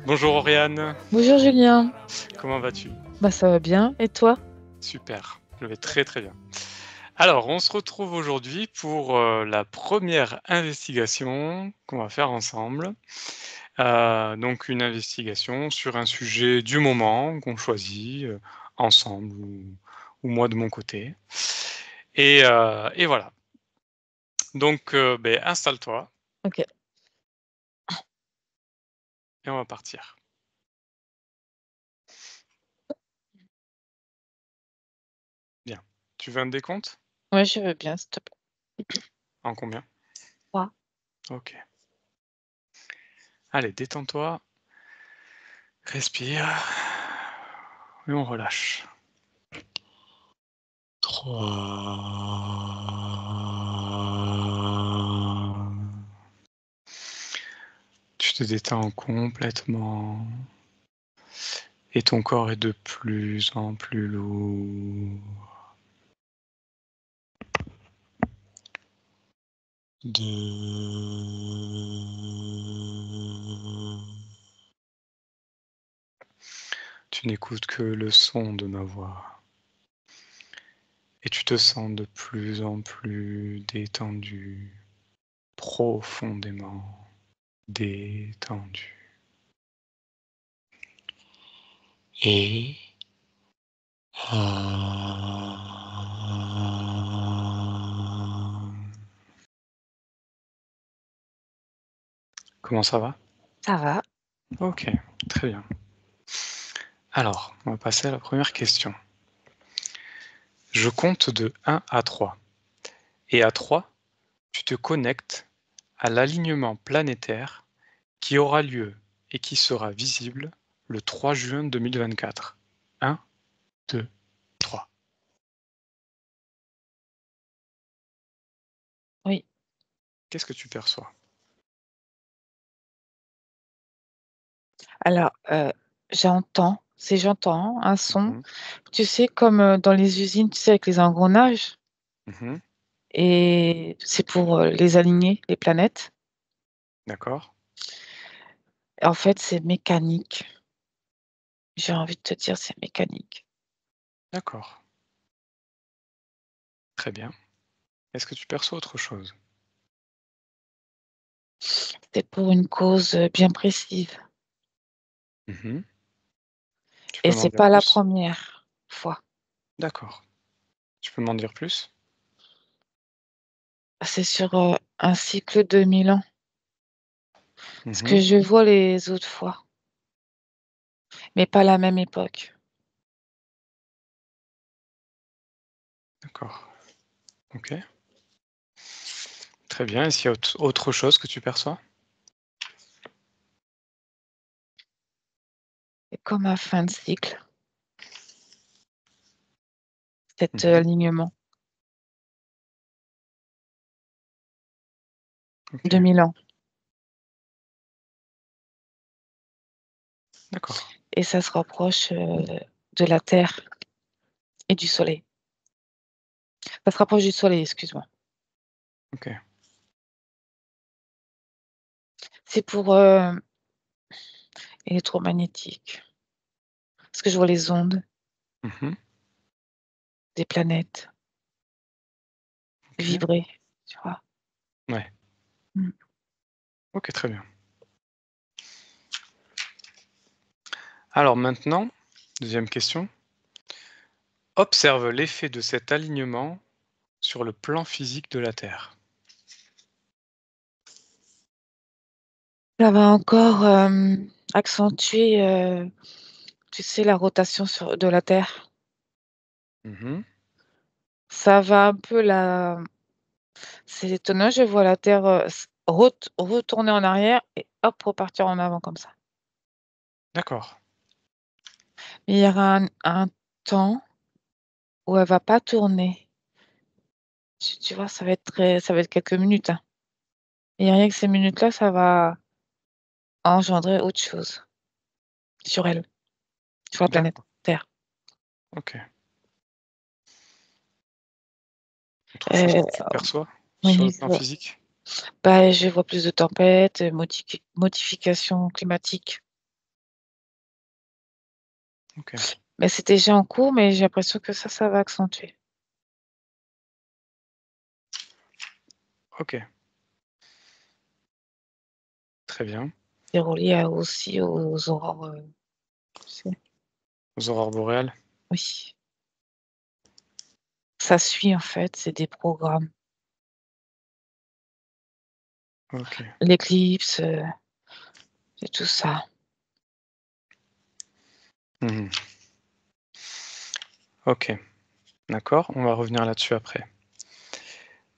Bonjour Oriane, Bonjour Julien. comment vas-tu? Bah ça va bien et toi? Super, je vais très, très bien. Alors, on se retrouve aujourd'hui pour, la première investigation qu'on va faire ensemble. Donc une investigation sur un sujet du moment qu'on choisit, ensemble ou moi de mon côté et voilà. Donc, installe-toi OK. et on va partir. Bien. Tu veux un décompte? Ouais, je veux bien, s'il te plaît. En combien? 3. OK. Allez, détends-toi, respire et on relâche. 3. Tu te détends complètement et ton corps est de plus en plus lourd. 2. Tu n'écoutes que le son de ma voix et tu te sens de plus en plus détendu, profondément détendu. Et comment ça va? Ça va. OK, très bien. Alors, on va passer à la première question. Je compte de 1 à 3 et à 3, tu te connectes à l'alignement planétaire qui aura lieu et qui sera visible le 3 juin 2024. 1, 2, 3. Oui. Qu'est-ce que tu perçois? Alors, j'entends un son, Mmh. tu sais comme, dans les usines, tu sais avec les engrenages Mmh. et c'est pour, les aligner, les planètes. D'accord, En fait, c'est mécanique. J'ai envie de te dire, c'est mécanique. d'accord, très bien. Est-ce que tu perçois autre chose? C'est pour une cause, bien précise Mmh. Tu et peux m'en c'est dire pas la plus? première fois. D'accord. Tu peux m'en dire plus? C'est sur, un cycle de 1000 ans. Ce que Mmh. je vois les autres fois, mais pas la même époque. D'accord, OK. Très bien. Est-ce qu'il y a autre chose que tu perçois? C'est comme un fin de cycle, cet, Mmh. alignement de OK, 1000 ans d'accord, et ça se rapproche, de la Terre et du Soleil. Ça se rapproche du Soleil, excuse-moi. OK. C'est pour, électromagnétique. Parce que je vois les ondes Mmh. des planètes OK. vibrer, tu vois? Ouais. Mmh. OK, très bien. Alors maintenant, deuxième question, observe l'effet de cet alignement sur le plan physique de la Terre. Ça va encore, accentuer, tu sais, la rotation de la Terre. Mmh. Ça va un peu la c'est étonnant, je vois la Terre, retourner en arrière et hop, repartir en avant comme ça. D'accord, Mais il y aura un temps où elle va pas tourner. Tu vois, ça va être quelques minutes, hein. Et rien que ces minutes-là, ça va engendrer autre chose sur elle, sur la planète d'accord, Terre. OK. Autre chose Heu, que tu perçois sur le oui, plan physique? bah, je vois plus de tempêtes, modifications climatiques. OK. Mais c'est déjà en cours, mais j'ai l'impression que ça va accentuer. OK. Très bien. C'est relié aussi aux aurores, tu sais? Aux aurores boréales? Oui. Ça suit en fait, c'est des programmes. OK. L'éclipse, c'est tout ça. Mmh. OK, d'accord, on va revenir là-dessus après.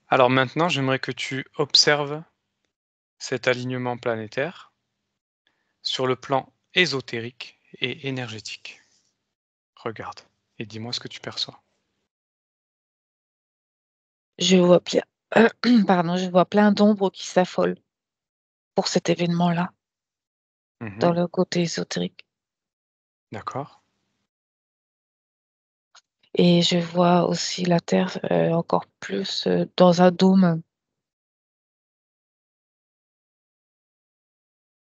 Alors maintenant, j'aimerais que tu observes cet alignement planétaire sur le plan ésotérique et énergétique. Regarde et dis-moi ce que tu perçois. Je vois plein pardon, je vois plein d'ombres qui s'affolent pour cet événement-là, dans Mmh. le côté ésotérique. D'accord, Et je vois aussi la Terre, encore plus, dans un dôme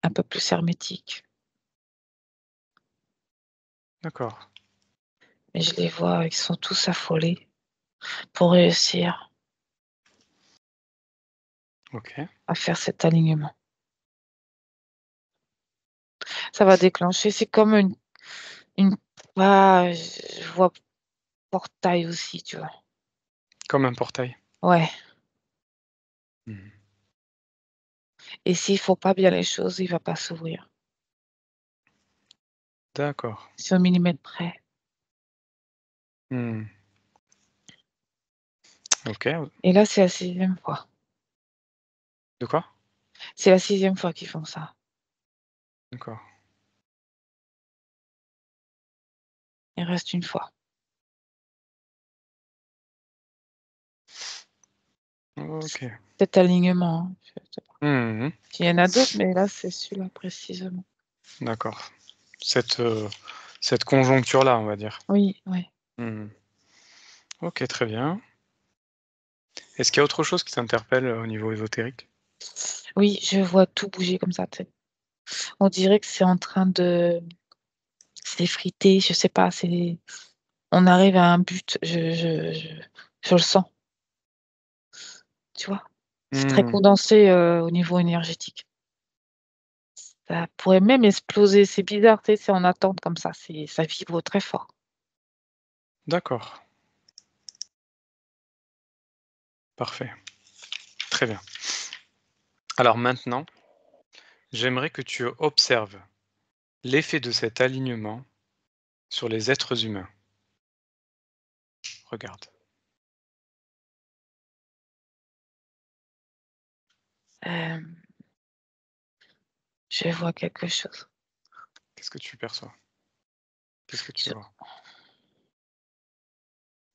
un peu plus hermétique. d'accord. Et je les vois, ils sont tous affolés pour réussir OK, à faire cet alignement. Ça va déclencher, c'est comme une je vois portail aussi, tu vois? comme un portail. Ouais, Mmh. et s'ils font pas bien les choses, il va pas s'ouvrir. D'accord. C'est au millimètre près. Mmh. OK, Et là, c'est la 6e fois. de quoi? C'est la 6e fois qu'ils font ça. D'accord. Il reste une fois. OK. Cet alignement, hein, je sais pas. Mmh. Il y en a d'autres, mais là, c'est celui-là précisément. D'accord. Cette conjoncture-là, on va dire. Oui, oui. Mmh. OK, très bien. Est-ce qu'il y a autre chose qui t'interpelle, au niveau ésotérique? Oui, je vois tout bouger comme ça, tu sais. On dirait que c'est en train de s'effriter, je sais pas, on arrive à un but, je le sens, tu vois? C'est très Mmh. condensé, au niveau énergétique. Ça pourrait même exploser, c'est bizarre, tu sais, c'est en attente comme ça vibre très fort. D'accord, parfait, très bien. Alors maintenant, j'aimerais que tu observes l'effet de cet alignement sur les êtres humains. Regarde. Hem, je vois quelque chose. Qu'est-ce que tu perçois? Qu'est-ce que tu Je vois?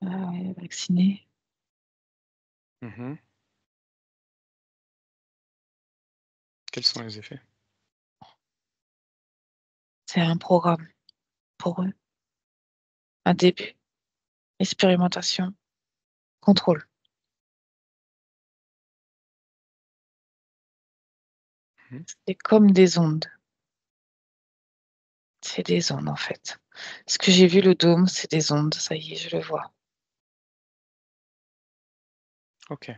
Ah ouais, vacciné. Mmh. Quels sont les effets? C'est un programme pour eux, un début, expérimentation, contrôle. Mmh. C'est comme des ondes. C'est des ondes, en fait. Ce que j'ai vu, le dôme, c'est des ondes, ça y est, je le vois. OK.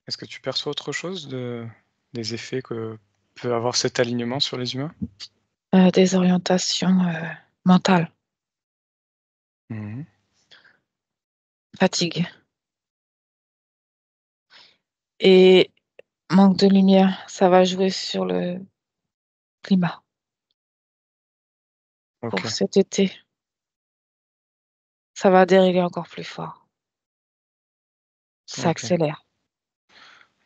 Est-ce que tu perçois autre chose des effets que peut avoir cet alignement sur les humains? Des orientations, mentales, Mmh. fatigue et manque de lumière, ça va jouer sur le climat pour OK, cet été. Ça va dérégler encore plus fort. Ça OK. accélère.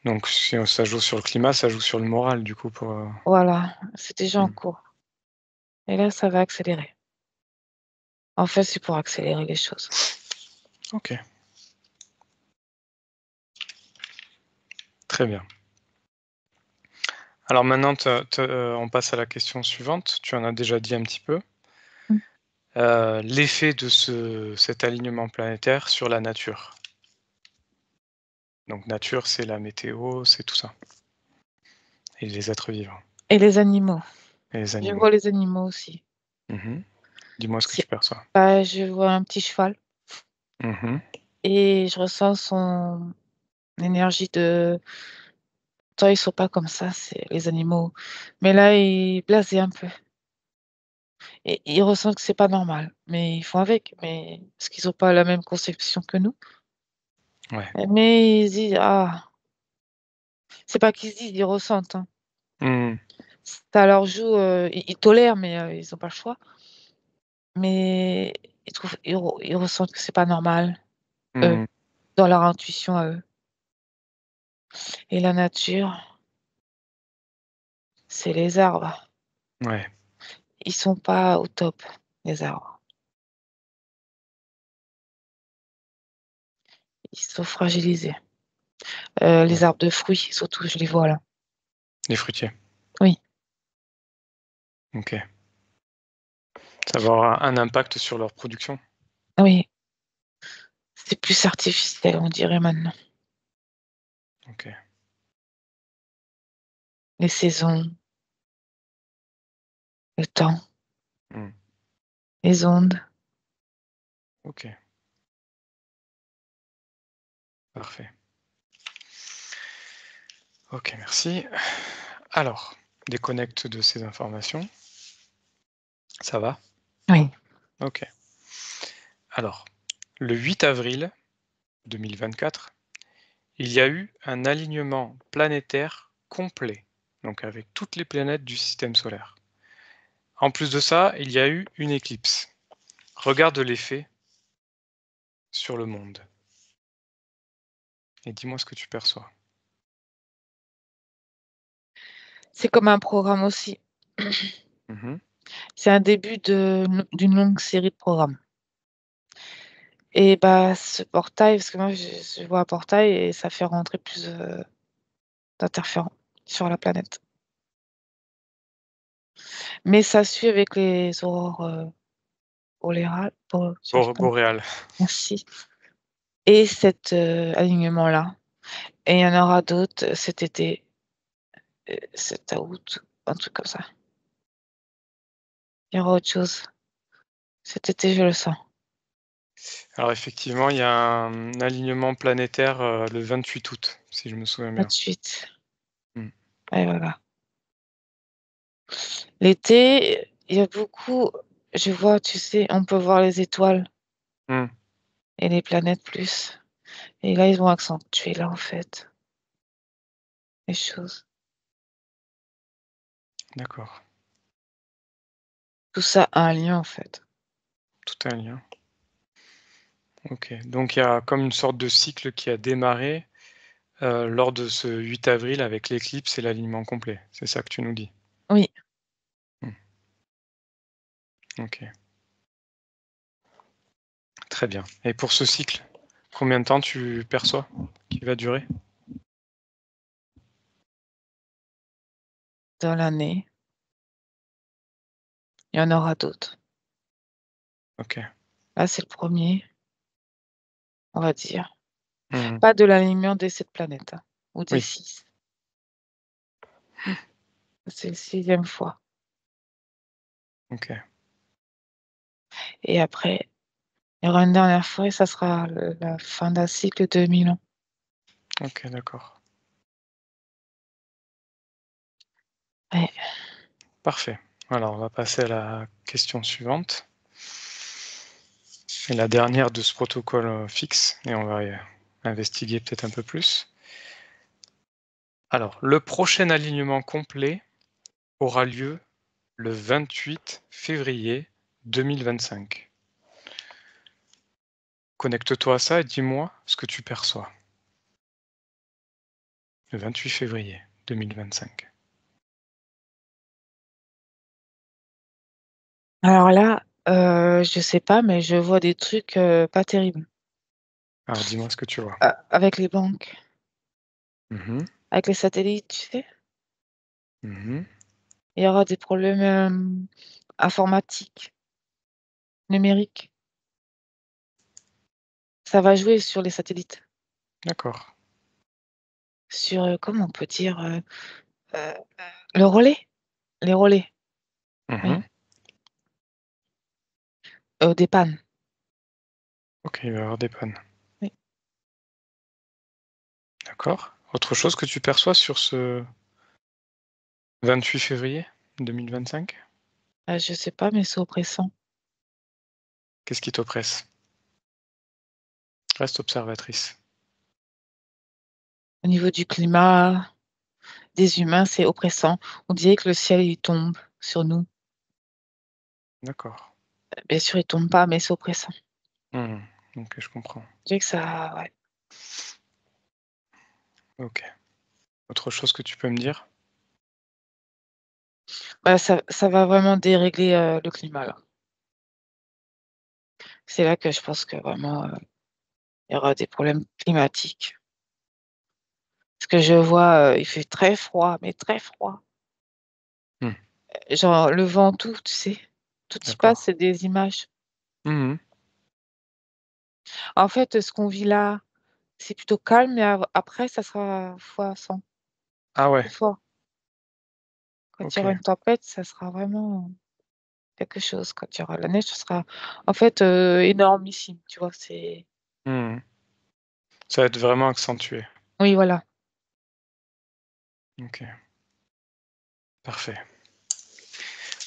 Donc si ça joue sur le climat, ça joue sur le moral du coup pour. Voilà, c'est déjà en Mmh. cours et là, ça va accélérer. En fait, c'est pour accélérer les choses. OK, très bien. Alors maintenant on passe à la question suivante. Tu en as déjà dit un petit peu. Mmh. L'effet de cet alignement planétaire sur la nature. Donc nature, c'est la météo, c'est tout ça et les êtres vivants. Et les animaux. et les Je animaux. vois les animaux aussi. Mmh. Dis-moi ce que tu C'est perçois. Bah, je vois un petit cheval Mmh. et je ressens son énergie de toi, ils sont pas comme ça, c'est les animaux, mais là, il est blasé un peu et ils ressentent que c'est pas normal, mais ils font avec, mais parce qu'ils ont pas la même conception que nous, Ouais. mais ils disent: «Ah», c'est pas qu'ils se disent, ils ressentent, hein. Mmh. Ça leur joue, ils tolèrent, mais ils ont pas le choix, mais ils ressentent que c'est pas normal, eux, Mmh. dans leur intuition à eux et la nature, c'est les arbres. Ouais. Ils sont pas au top, les arbres. Ils sont fragilisés. Ouais. Les arbres de fruits surtout, je les vois là. Les fruitiers. Oui, OK. Ça va avoir un impact sur leur production? oui, c'est plus artificiel, on dirait maintenant. OK. Les saisons, le temps, Mmh. les ondes. OK, parfait. OK, merci. Alors, déconnecte de ces informations. Ça va? Oui. OK. Alors, le 8 avril 2024, il y a eu un alignement planétaire complet, donc avec toutes les planètes du système solaire. En plus de ça, il y a eu une éclipse. Regarde l'effet sur le monde et dis-moi ce que tu perçois. C'est comme un programme aussi. Mmh. C'est un début d'une longue série de programmes et bah, ce portail parce que moi je vois un portail et ça fait rentrer plus, d'interférents sur la planète. Mais ça suit avec les aurores, boréales, j'arrive pas. Boréal. Merci et cet, alignement-là et il y en aura d'autres cet été, 7 août, un truc comme ça. Il y aura autre chose. Cet été, je le sens. Alors effectivement, il y a un alignement planétaire, le 28 août, si je me souviens Pas de bien. suite. Mmh. Ouais, voilà. L'été, il y a beaucoup je vois, tu sais, on peut voir les étoiles Mmh. et les planètes plus et là, ils vont accentuer là, en fait, les choses. D'accord. Tout ça a un lien, en fait. Tout a un lien. OK. Donc il y a comme une sorte de cycle qui a démarré, lors de ce 8 avril avec l'éclipse et l'alignement complet. C'est ça que tu nous dis? Oui, Mmh. OK. Très bien et pour ce cycle, combien de temps tu perçois qu'il va durer? dans l'année, il y en aura d'autres. OK. Là, c'est le premier, on va dire. Mmh. Pas de l'alignement des 7 planètes, hein, ou des Oui. 6. C'est le 6e fois OK. et après, il y aura une dernière fois et ça sera la fin d'un cycle de 1000 ans. OK, d'accord. Ouais. Parfait. Alors on va passer à la question suivante et la dernière de ce protocole, fixe et on va, investiguer peut-être un peu plus. Alors, le prochain alignement complet aura lieu le 28 février 2025. Connecte-toi à ça et dis-moi ce que tu perçois. Le 28 février 2025. Alors là, je sais pas, mais je vois des trucs, pas terribles. Alors dis-moi ce que tu vois. Avec les banques, Mmh. avec les satellites, tu sais? Mmh. Il y aura des problèmes, informatiques, numériques. Ça va jouer sur les satellites, D'accord. sur, comment on peut dire, le relais, les relais. Mmh. Des pannes. OK, il va y avoir des pannes. Oui. D'accord. Autre chose que tu perçois sur ce 28 février 2025? Je sais pas, mais c'est oppressant. Qu'est-ce qui t'oppresse? Reste observatrice. Au niveau du climat, des humains, c'est oppressant. On dirait que le ciel, il tombe sur nous. D'accord. Bien sûr, il tombe pas, mais c'est oppressant. Mmh. OK, je comprends. Je dirais que ça, ouais. OK. Autre chose que tu peux me dire? Bah, ça va vraiment dérégler, le climat, là. C'est là que je pense que vraiment, il y aura des problèmes climatiques. Parce que je vois, il fait très froid, mais très froid. Mmh. Genre le vent, tout, tu sais? Tout y passe, D'accord. c'est des images. Mmh. En fait, ce qu'on vit là, c'est plutôt calme, mais après ça sera fois 100, Ah ouais, plus fort. Quand il y aura OK. une tempête, ça sera vraiment quelque chose. Quand il y aura la neige, ce sera en fait, énormissime, tu vois? C'est Mmh. Ça va être vraiment accentué. oui, voilà. OK, parfait.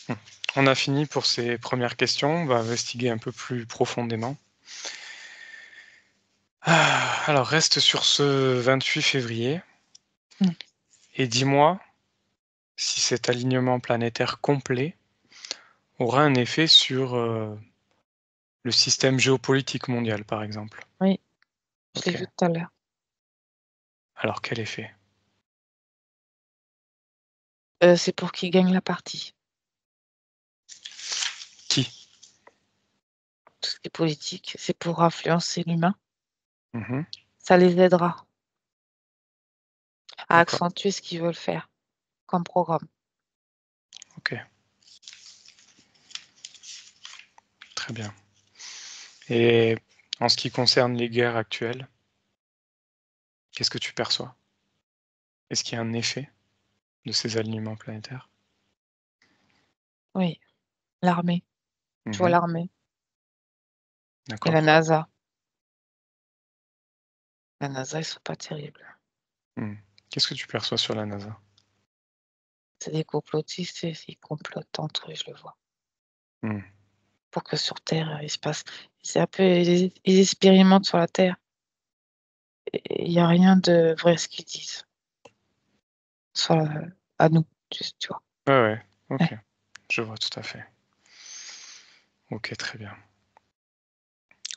Mmh. On a fini pour ces premières questions, on va investiguer un peu plus profondément. Alors reste sur ce 28 février Mmh. et dis-moi si cet alignement planétaire complet aura un effet sur, le système géopolitique mondial, par exemple? Oui, je l'ai OK. vu tout à l'heure. Alors quel effet? C'est pour qu'ils gagnent la partie. Qui? Tout ce qui est politique, c'est pour influencer l'humain. Mmh. Ça les aidera à D'accord, accentuer ce qu'ils veulent faire comme programme. OK, très bien et en ce qui concerne les guerres actuelles, qu'est-ce que tu perçois? Est-ce qu'il y a un effet de ces alignements planétaires? Oui, l'armée. Je vois Mmh. l'armée et la D'accord. NASA. La NASA, ils sont pas terribles. Mmh. Qu'est-ce que tu perçois sur la NASA? C'est des complotistes et ils complotent entre eux, je le vois. Mmh. Pour que sur terre, il se passe c'est un peu ils expérimentent sur la terre et il y a rien de vrai ce qu'ils disent. Soit, à nous, tu vois? Ouais, ouais, Ouais. OK, je vois tout à fait. OK, très bien.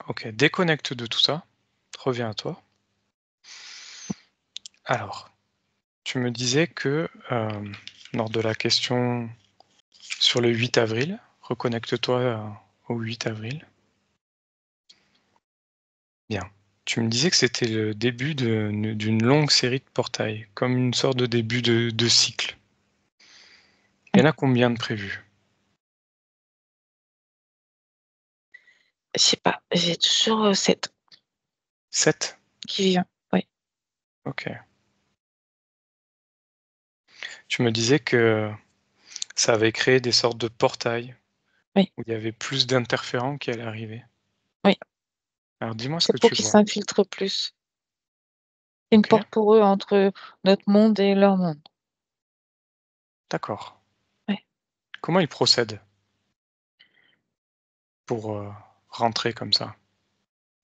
OK, déconnecte de tout ça, reviens à toi. Alors, tu me disais que, lors de la question sur le 8 avril, reconnecte-toi, au 8 avril. Bien. Tu me disais que c'était le début d'une longue série de portails, comme une sorte de début de cycle. Il y en a combien de prévus? Je sais pas, j'ai toujours, cette 7. qui vient. Oui, OK. Tu me disais que ça avait créé des sortes de portails oui, où il y avait plus d'interférents qui allaient arriver. oui. Alors dis-moi ce C'est que pour tu qu'ils vois? s'infiltrent plus. C'est une OK, porte pour eux entre notre monde et leur monde. d'accord. Ouais. Comment ils procèdent pour, rentrer comme ça?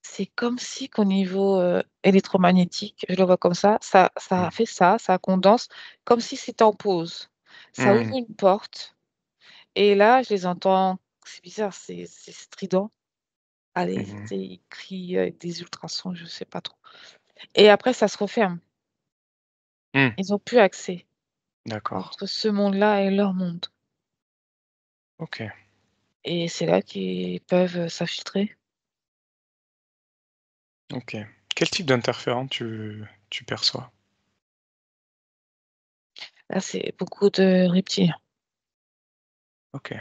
C'est comme si qu'au niveau, électromagnétique, je le vois comme ça Mmh. fait ça, ça condense comme si c'était en pause. Ça Mmh. ouvre une porte et là, je les entends, c'est bizarre, c'est strident. Allez, tu Mmh. sais, ils crient avec des ultrasons, je sais pas trop et après ça se referme. Mmh. Ils ont plus accès D'accord. entre ce monde-là et leur monde OK, et c'est là qu'ils peuvent, s'infiltrer. OK. Quel type d'interférent tu perçois? Là, c'est beaucoup de reptiliens, OK.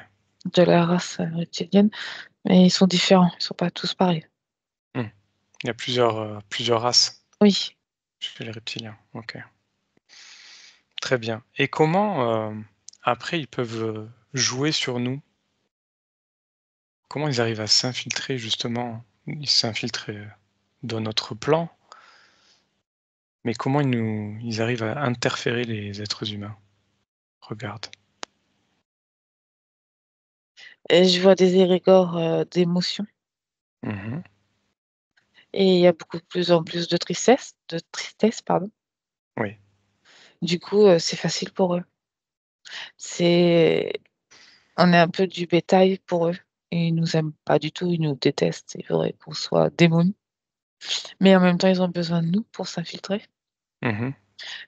de la race, reptilienne, mais ils sont différents, ils sont pas tous pareils. Mmh. Il y a plusieurs races Oui. chez les reptiliens. OK. Très bien et comment, après ils peuvent, jouer sur nous? Comment ils arrivent à s'infiltrer justement? Ils s'infiltrent, dans notre plan, mais comment ils arrivent à interférer les êtres humains? Regarde. Et je vois des érigors, d'émotions Mmh. et il y a beaucoup de plus en plus de tristesse, pardon. Oui, Du coup, c'est facile pour eux. C'est On est un peu du bétail pour eux et ils nous aiment pas du tout, ils nous détestent, ils voudraient qu'on soit démolis, mais en même temps, ils ont besoin de nous pour s'infiltrer. mmh,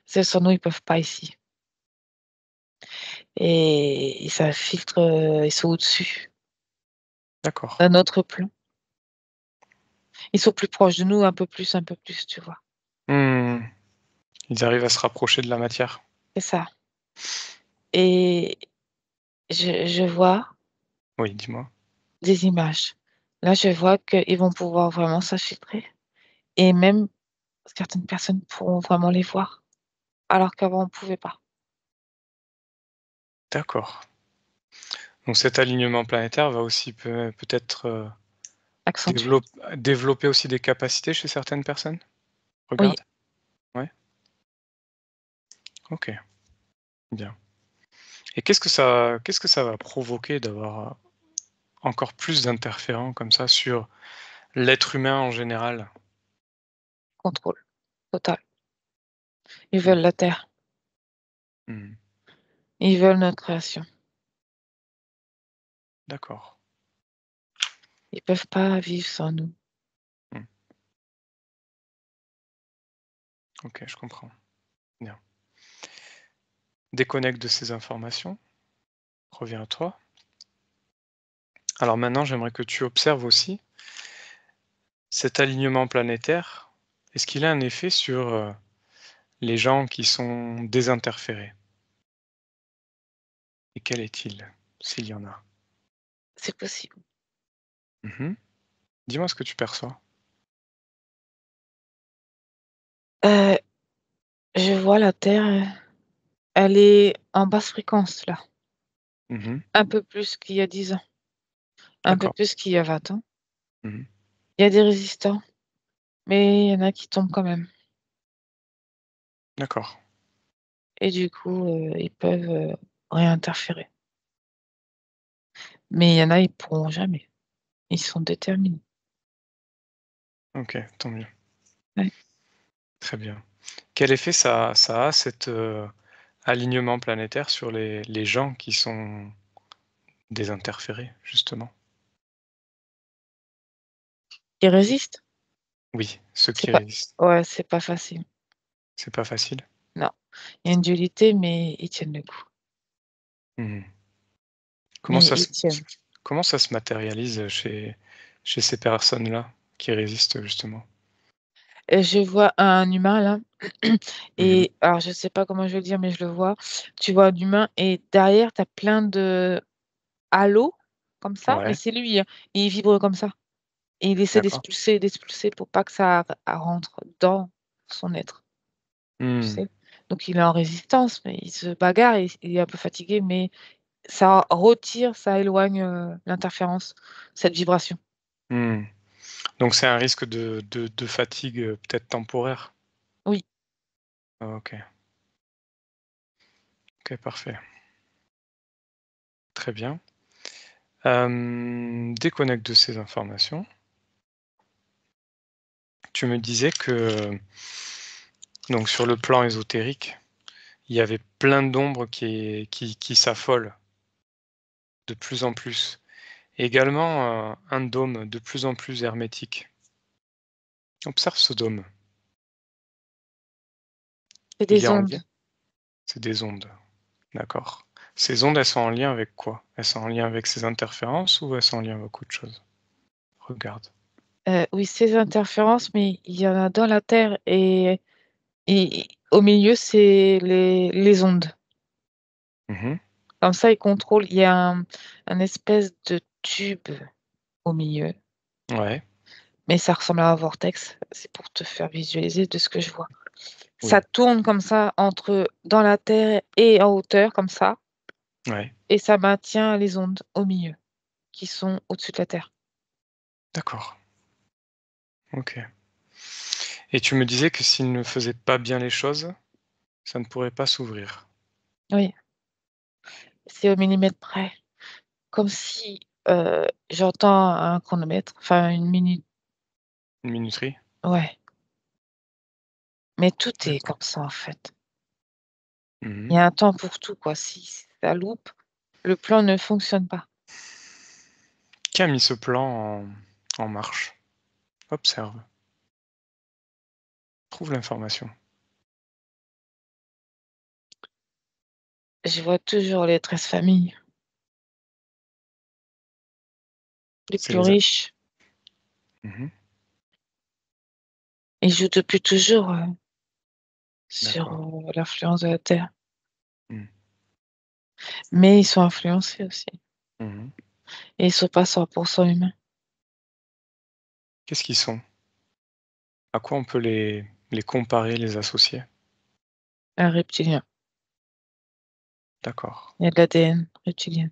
C'est sans nous, ils peuvent pas ici et ils s'infiltrent, ils sont au-dessus, d'accord. d'un autre plan. Ils sont plus proches de nous, un peu plus, tu vois? Mmh. Ils arrivent à se rapprocher de la matière. C'est ça et je vois Oui, dis-moi? des images. Là, je vois qu'ils vont pouvoir vraiment s'infiltrer et même certaines personnes pourront vraiment les voir, alors qu'avant on pouvait pas. D'accord. Donc cet alignement planétaire va aussi peut-être, Accentuer. développe développer aussi des capacités chez certaines personnes? Oui, Regarde. Ouais, OK, bien. Et qu'est-ce que ça va provoquer d'avoir encore plus d'interférents comme ça sur l'être humain en général? contrôle total. Ils Mmh. veulent la terre, Mmh. ils veulent notre création. D'accord. Ils peuvent pas vivre sans nous. Mmh. OK, je comprends. Bien. Déconnecte de ces informations, reviens à toi. Alors maintenant, j'aimerais que tu observes aussi cet alignement planétaire. Est-ce qu'il a un effet sur, les gens qui sont désinterférés? Et quel est-il? S'il y en a? C'est possible. Mmh. Dis-moi ce que tu perçois. Heu, je vois la terre, elle est en basse fréquence là, Mmh. un peu plus qu'il y a 10 ans, un peu D'accord. plus qu'il y a 20 ans. Mmh. Il y a des résistants, mais il y en a qui tombent quand même D'accord. et du coup, ils peuvent, réinterférer. Mais il y en a, ils pourront jamais. Ils sont déterminés. OK, tant mieux. Ouais. Très bien. Quel effet ça a cet, alignement planétaire sur les gens qui sont désinterférés, justement? Ils résistent. Oui, ceux C'est qui pas résistent. Ouais, c'est pas facile. C'est pas facile? Non. Il y a une dualité, mais ils tiennent le coup. Mmh. Comment Mais ça ils se tiennent. comment ça se matérialise chez ces personnes-là qui résistent, justement? Je vois un humain là Mmh. et alors je sais pas comment je vais le dire, mais je le vois. Tu vois un humain et derrière tu as plein de halos comme ça, mais Ouais, c'est lui, hein, et il vibre comme ça et il essaie d'accord. d'expulser, d'expulser pour pas que ça rentre dans son être, tu Mmh. sais? Donc il est en résistance, mais il se bagarre, il est un peu fatigué, mais ça retire, ça éloigne, l'interférence, cette vibration. Mmh. Donc c'est un risque de fatigue, peut-être temporaire? Oui, OK. OK, parfait. Très bien. Déconnecte de ces informations. Tu me disais que, donc sur le plan ésotérique, il y avait plein d'ombres qui s'affolent de plus en plus. Également, un dôme de plus en plus hermétique. Observe ce dôme. c'est Il est des en ondes. lien? C'est des ondes, d'accord. Ces ondes, elles sont en lien avec quoi? Elles sont en lien avec ces interférences ou elles sont en lien avec autre chose? Regarde. Oui, ces interférences, mais il y en a dans la Terre et au milieu, c'est les ondes. Mmh. Comme ça, ils contrôlent. Il y a un espèce de tube au milieu, Ouais, mais ça ressemble à un vortex. C'est pour te faire visualiser de ce que je vois. Ça oui. tourne comme ça entre dans la Terre et en hauteur comme ça Ouais, et ça maintient les ondes au milieu, qui sont au-dessus de la Terre. d'accord. OK. Et tu me disais que s'il ne faisait pas bien les choses, ça ne pourrait pas s'ouvrir. Oui, c'est au millimètre près. Comme si, j'entends un chronomètre, enfin une minute, Une minuterie? ouais, mais tout est D'accord. comme ça, en fait. Il Mmh. y a un temps pour tout, quoi. Si ça loupe, le plan ne fonctionne pas. Qui a mis ce plan en marche? Observe, trouve l'information. Je vois toujours les 13 familles, les C'est plus les a riches. Mmh. Ils jouent depuis toujours, sur, D'accord. l'influence de la Terre. Mmh. Mais ils sont influencés aussi Mmh. et ils sont pas 100 humains. Qu'est-ce qu'ils sont? À quoi on peut les comparer, les associer? Un reptilien. D'accord. Il y a de l'ADN reptilien.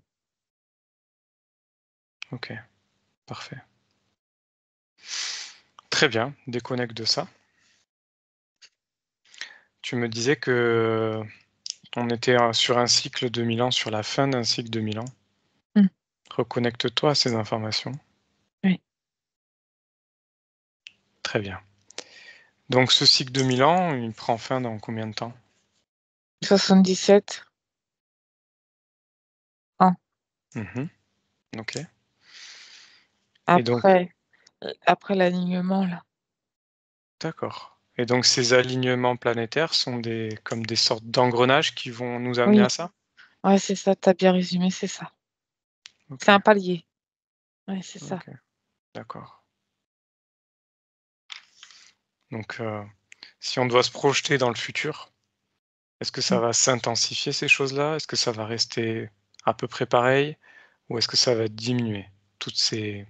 OK, parfait. Très bien, déconnecte de ça. Tu me disais que on était, sur un cycle de 1000 ans, sur la fin d'un cycle de 1000 ans. Mmh, Reconnecte-toi à ces informations. oui. Très bien. Donc ce cycle de 1000 ans, il prend fin dans combien de temps? 77 ans Mmh. OK. Et donc après l'alignement là. d'accord. Et donc ces alignements planétaires sont des comme des sortes d'engrenages qui vont nous amener Oui, à ça? ouais, c'est ça, tu as bien résumé, c'est ça. C'est OK, un palier. Ouais, c'est ça. OK, d'accord. Donc si on doit se projeter dans le futur, est-ce que ça Mmh. va s'intensifier ces choses-là? Est-ce que ça va rester à peu près pareil? Ou est-ce que ça va diminuer, toutes ces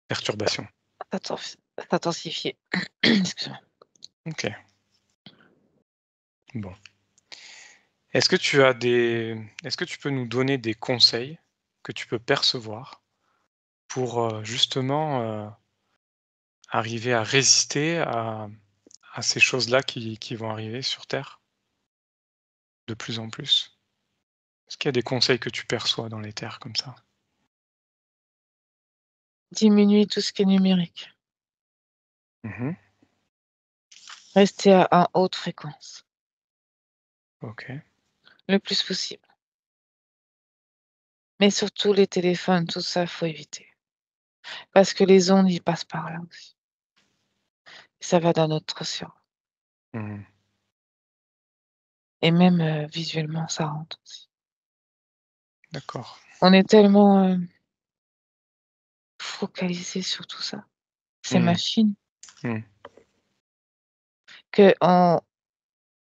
perturbations? S'intensifier. Excuse-moi. OK, bon. Est-ce que tu peux nous donner des conseils que tu peux percevoir pour, justement, arriver à résister à ces choses-là qui vont arriver sur terre de plus en plus? Est-ce qu'il y a des conseils que tu perçois dans les terres comme ça? Diminuer tout ce qui est numérique. Mmh. Rester à haute fréquence, OK, le plus possible. Mais surtout les téléphones, tout ça, faut éviter. Parce que les ondes, ils passent par là aussi. Ça va dans notre cerveau mmh, et même, visuellement, ça rentre aussi. d'accord. On est tellement, focalisés sur tout ça, ces Mmh, machines, mmh, qu'on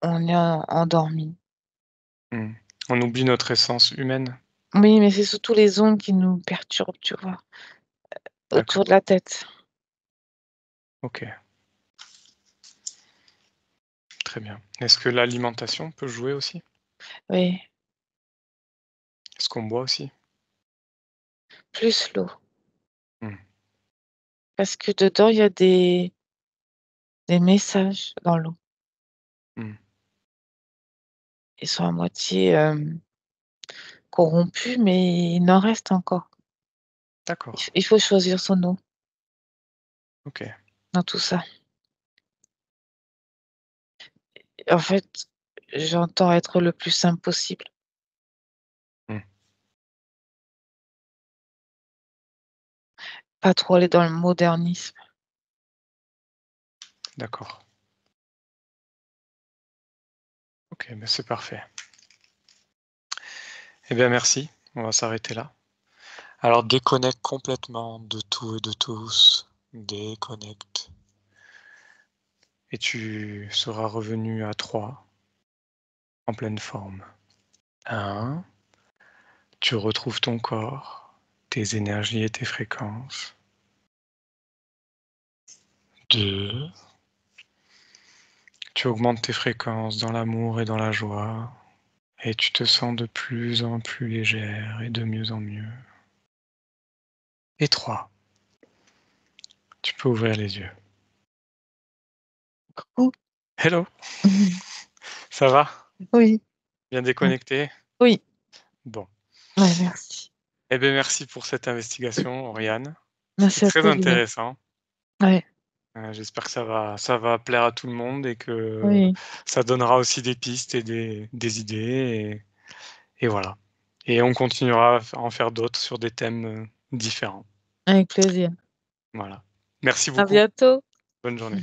on est endormi. mmh. On oublie notre essence humaine? Oui, mais c'est surtout les ondes qui nous perturbent, tu vois? Autour D'accord, de la tête. OK, très bien. Est-ce que l'alimentation peut jouer aussi? Oui, Est-ce qu'on boit aussi? plus l'eau. Mmh, Parce que dedans, il y a des messages dans l'eau. mmh, Ils sont à moitié, corrompus, mais il en reste encore. d'accord, Il faut choisir son eau OK. dans tout ça. En fait, j'entends être le plus simple possible, Mmh, pas trop aller dans le modernisme. d'accord. OK, bah, c'est parfait. Eh bien merci, on va s'arrêter là. Alors déconnecte complètement de tout et de tous. Déconnecte. Et tu seras revenu à 3 en pleine forme. 1, tu retrouves ton corps, tes énergies et tes fréquences. 2, tu augmentes tes fréquences dans l'amour et dans la joie. Et tu te sens de plus en plus légère et de mieux en mieux. Et 3, tu peux ouvrir les yeux. Coucou. Hello, ça va? Oui, Bien déconnecté? oui, Bon. ouais, merci. Eh bien, merci pour cette investigation, Oriane. C'était Merci à très toi, Julien. intéressant. Ouais, J'espère que ça va plaire à tout le monde et que oui, ça donnera aussi des pistes et des idées et voilà. Et on continuera à en faire d'autres sur des thèmes, différents. avec plaisir. Voilà. Merci À beaucoup. bientôt. Bonne journée.